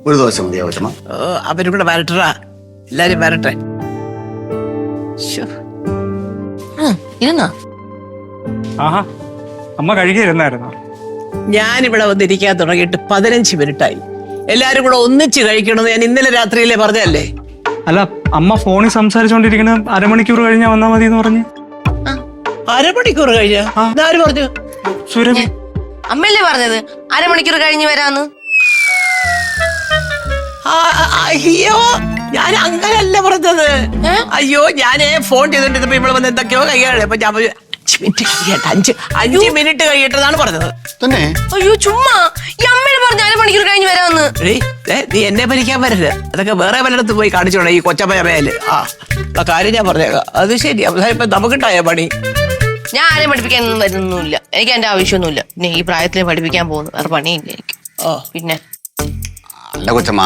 ഒരു ദോശ മതിയോ കൊച്ചമ്മ? അവരും കൂടെ വരട്ടാ, എല്ലാരും വരട്ടെ. ഇരുന്നോ? ആഹാ, അമ്മ കഴിക്കാതിരുന്നായിരുന്നോ? ഞാനിവിടെ വന്നിരിക്കാൻ തുടങ്ങിയിട്ട് 15 മിനിറ്റായി. എല്ലാരും കൂടെ ഒന്നിച്ച് കഴിക്കണമെന്ന് ഞാൻ ഇന്നലെ രാത്രിയിലെ പറഞ്ഞല്ലേ. അല്ല, അമ്മ ഫോണിൽ സംസാരിച്ചോണ്ടിരിക്കുന്ന അരമണിക്കൂർ കഴിഞ്ഞാ വന്നാ മതി എന്ന് പറഞ്ഞു. അരമണിക്കൂർ കഴിഞ്ഞ ആര് പറഞ്ഞു? സുരഭി അമ്മയല്ലേ പറഞ്ഞത് അരമണിക്കൂർ കഴിഞ്ഞ് വരാന്ന്? അയ്യോ, ഞാൻ അങ്ങനല്ല പറഞ്ഞത്. അയ്യോ, ഞാനേ ഫോൺ ചെയ്തോണ്ടിരുന്നപ്പോ ഇവിടെ വന്ന് എന്തൊക്കെയോ കൈകാണ്. അപ്പൊ ഞാൻ 5 മിനിറ്റ് കഴിയട്ടെന്നാണ് പറഞ്ഞത്. തന്നെ? അയ്യോ ചുമ്മാ, ഈ അമ്മയുടെ പറഞ്ഞ അരമണിക്കൂർ കഴിഞ്ഞ് വരാന്ന്. നീ എന്നെ ഭരിക്കാൻ വരരുത്. അതൊക്കെ വേറെ പലയിടത്ത് പോയി കാണിച്ചോളെ ഈ കൊച്ചമ്മയമ്മയില്. ആ കാര്യം ഞാൻ പറഞ്ഞേക്കാം. അത് ശരി, ഇപ്പൊ നമുക്കിട്ടായ പണി. ഞാൻ ആരെയും പഠിപ്പിക്കാനൊന്നും വരുന്നൊന്നുമില്ല. എനിക്ക് എന്റെ ആവശ്യമൊന്നുമില്ല. പിന്നെ ഈ പ്രായത്തിൽ പഠിപ്പിക്കാൻ പോകുന്നു, വേറെ പണിയില്ല എനിക്ക്. പിന്നെ അല്ല കൊച്ചമ്മ,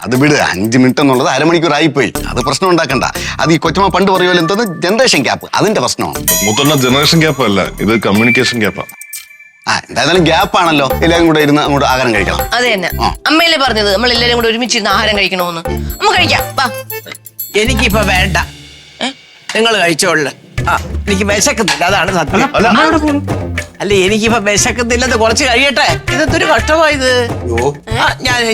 അത് വിട്. 5 മിനിറ്റ് എന്നുള്ളത് അരമണിക്കൂർ ആയിപ്പോയി. അത് പ്രശ്നം ഉണ്ടാക്കണ്ട. അത് ഈ കൊച്ചമ്മ പണ്ട് പറയുമല്ലോ, എന്തോന്ന് ജനറേഷൻ ഗ്യാപ്പ്, അതിന്റെ പ്രശ്നമാണ്. മുത്തണ്ണ ജനറേഷൻ ഗ്യാപ്പ് അല്ല, ഇത് കമ്മ്യൂണിക്കേഷൻ ഗ്യാപ്പാ. എന്തായാലും ഗ്യാപ്പ് ആണല്ലോ. എല്ലാവരും കൂടെ ഇരുന്ന് അങ്ങോട്ട് ആഹാരം കഴിക്കണം. അത് തന്നെ അമ്മയല്ലേ പറഞ്ഞത് നമ്മൾ എല്ലാരും കൂടെ ഒരുമിച്ചിരുന്ന് ആഹാരം കഴിക്കണമെന്ന്. നമുക്ക് കഴിക്കാം, വാ. എനിക്കിപ്പോ വേണ്ട, നിങ്ങൾ കഴിച്ചോളൂ. എനിക്ക് വിശക്കുന്നില്ല, അതാണ് സത്യം. അല്ല, എനിക്കിപ്പോ വിശക്കുന്നില്ലെന്ന് കുറച്ച് കഴിയട്ടെ. ഇതൊരു കഷ്ടമായത്.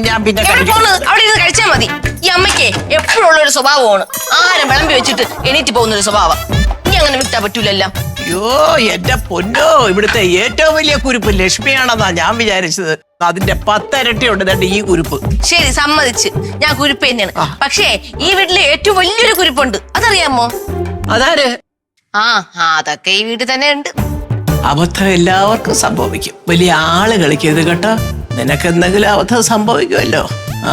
ഞാൻ പിന്നെ അവിടെ ഇരുന്ന് കഴിച്ചാൽ മതി. ഈ അമ്മയ്ക്ക് എപ്പോഴും ഉള്ള ഒരു സ്വഭാവമാണ് ആഹാരം വിളമ്പി വെച്ചിട്ട് എണീറ്റ് പോകുന്ന ഒരു സ്വഭാവം. ഇനി അങ്ങനെ വിട്ടാ പറ്റൂലല്ലോ. അയ്യോ എന്റെ പൊന്നോ, ഇവിടുത്തെ ഏറ്റവും വലിയ കുരുപ്പ് ലക്ഷ്മിയാണെന്നാ ഞാൻ വിചാരിച്ചത്. അതിന്റെ 10 ഇരട്ടിയുണ്ട് തന്റെ ഈ കുരുപ്പ്. ശരി, സമ്മതിച്ച്, ഞാൻ കുരുപ്പ് തന്നെയാണ്. പക്ഷേ ഈ വീട്ടിലെ ഏറ്റവും വലിയൊരു കുരുപ്പുണ്ട്, അതറിയാമോ? അതാര്? അതൊക്കെ ഈ വീട്ടിൽ തന്നെ ഉണ്ട്. അബദ്ധം എല്ലാവർക്കും സംഭവിക്കും. വലിയ ആള് കളിക്കരുത് കേട്ടോ. നിനക്കെന്തെങ്കിലും അബദ്ധം സംഭവിക്കുമല്ലോ,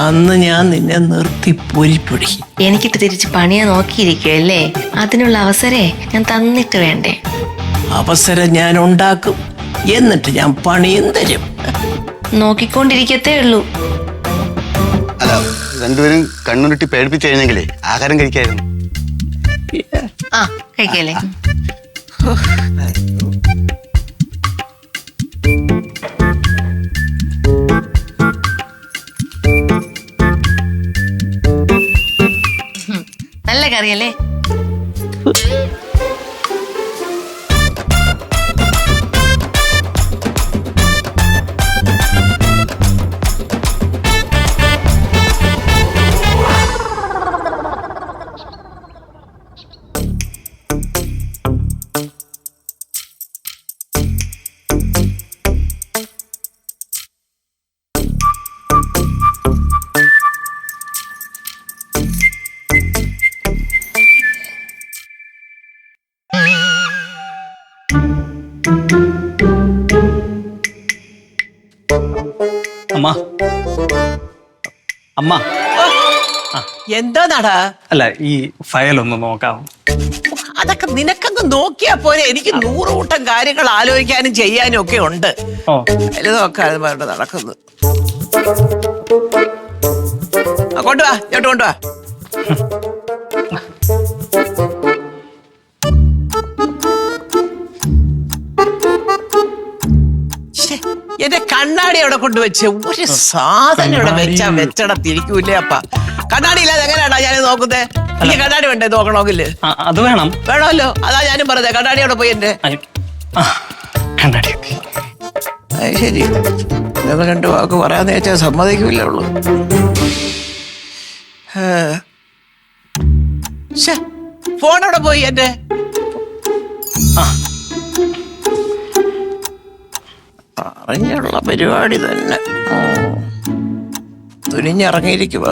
അന്ന് ഞാൻ നിന്നെ നിർത്തി പൊരിപ്പൊടി. എനിക്കിട്ട് തിരിച്ച് പണിയാ നോക്കിയിരിക്കുവല്ലേ? അതിനുള്ള അവസരേ ഞാൻ തന്നിട്ട് വേണ്ടേ? അവസരം ഞാൻ ഉണ്ടാക്കും, എന്നിട്ട് ഞാൻ പണിയും തരും. നോക്കിക്കൊണ്ടിരിക്കത്തേ ഉള്ളൂ. അല്ല, രണ്ടുപേരും കണ്ണുരുട്ടി പേടിപ്പിച്ചു കഴിഞ്ഞെങ്കിലേ ആഹാരം കഴിക്കായിരുന്നു. കഴിക്കല്ലേ? നല്ല കറിയല്ലേ? അമ്മ, അമ്മ. എന്താ നടാ? അല്ല, ഈ ഫയൽ ഒന്ന് നോക്കാം. അതൊക്കെ നിനക്കൊന്ന് നോക്കിയാ പോരെ. എനിക്ക് 100 കൂട്ടം കാര്യങ്ങൾ ആലോചിക്കാനും ചെയ്യാനും ഒക്കെ ഉണ്ട്. നോക്കാതെ നടക്കുന്നു. കൊണ്ടുവാ, ഇങ്ങോട്ട് കൊണ്ടുവാ. എന്റെ കണ്ണാടി അവിടെ കൊണ്ടുവച്ച് ഒരു സാധനം ഇവിടെ വെച്ചടത്തിരിക്കൂലേ അപ്പ. കണ്ണാടി ഇല്ലാതെ എങ്ങനെയാടാ ഞാൻ നോക്കുന്നേ? എനിക്ക് കണ്ണാടി വേണ്ടേ നോക്കണമെങ്കില്? അത് വേണം. വേണമല്ലോ, അതാ ഞാനും പറഞ്ഞത്. കണ്ണാടി അവിടെ പോയി എന്റെ കണ്ണാടി. ശരി, 2 വാക്ക് പറയാന്ന് വെച്ചാൽ സമ്മതിക്കില്ലേ ഉള്ളു. ഫോൺ അവിടെ പോയി എന്റെ. അറിഞ്ഞുള്ള പരിപാടി തന്നെ. തുനിഞ്ഞിറങ്ങിയിരിക്കുക.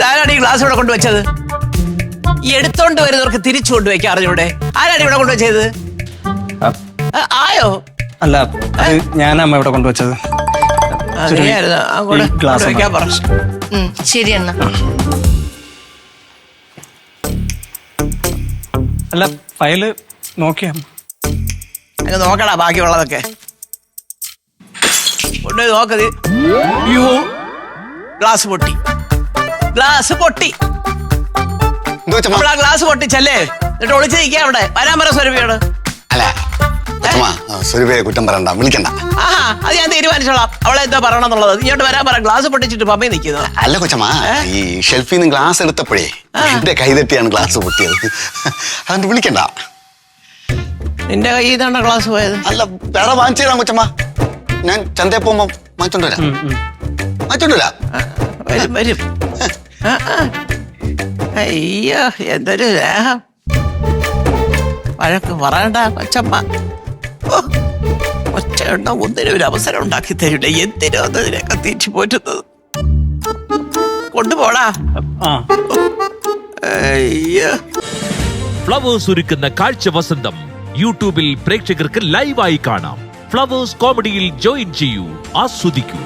ആരാണ് ഈ ഗ്ലാസ് ഇവിടെ കൊണ്ടുവച്ചത്? ഈ എടുത്തോണ്ട് വരുന്നവർക്ക് തിരിച്ചു കൊണ്ടുവയ്ക്കാൻ അറിഞ്ഞൂടെ? ആരാണ് ഇവിടെ കൊണ്ടുവച്ചത്? ആയോ? അല്ല, ഞാനമ്മ ഇവിടെ കൊണ്ടുവച്ചത്. ശരി എന്നാ. അല്ല, ഫയല് നോക്കിയാ നോക്കടാ. ബാക്കിയുള്ളതൊക്കെ കൊണ്ടുപോയി നോക്കത്. അയ്യോ, ഗ്ലാസ് പൊട്ടി. ഗ്ലാസ് പൊട്ടി. എന്തോ കൊച്ചമ്മ? അപ്പോൾ ആ ഗ്ലാസ് പൊട്ടിച്ചല്ലേ, എന്നിട്ട് ഒളിച്ചു നിൽക്കുക അവിടെ. വരാൻ പറ സ്വരൂപയോട്. അല്ല കൊച്ചമ്മ, സ്വരൂപയെ കുറ്റം പറയണ്ട, വിളിക്കണ്ട. ആഹാ, അത് ഞാൻ തീരുമാനിച്ചോളാം. അവളെ എന്താ പറയണമെന്നുള്ളത്. ഇങ്ങോട്ട് വരാൻ പറ. ഗ്ലാസ് പൊട്ടിച്ചിട്ട് പമ്മി നിൽക്കുന്നത്. അല്ല കൊച്ചമ്മ, ഈ ഷെൽഫിൽ നിന്ന് ഗ്ലാസ് എടുത്തപ്പോഴേ എന്റെ കൈ തട്ടിയാണ് ഗ്ലാസ് പൊട്ടിയത്. അതുകൊണ്ട് വിളിക്കണ്ട. നിന്റെ കയ്യിൽ നിന്നാണ് ഗ്ലാസ് പോയത്? അല്ല, വേറെ വാങ്ങിച്ചു തരാം കൊച്ചമ്മ. ഞാൻ ചന്തയിൽ പോകുമ്പോ വാങ്ങിച്ചോണ്ട് വരാം. വാങ്ങിച്ചോണ്ട് വരാം. വരും വരും. അയ്യോ, എന്തൊരു ദേഹം. വഴക്ക് പറയണ്ട കൊച്ചമ്മ. ഒറ്റ എണ്ണം ഒന്നിനും ഒരു അവസരം ഉണ്ടാക്കി തരില്ല. എന്തിനോ അതിനൊക്കെ തീച്ചു പോറ്റുന്നത്. കൊണ്ടുപോടാ. അയ്യോ. ഫ്ലവേഴ്സ് ഒരുക്കുന്ന കാഴ്ച വസന്തം യൂട്യൂബിൽ പ്രേക്ഷകർക്ക് ലൈവായി കാണാം. ഫ്ലവേഴ്സ് കോമഡിയിൽ ജോയിൻ ചെയ്യൂ, ആസ്വദിക്കൂ.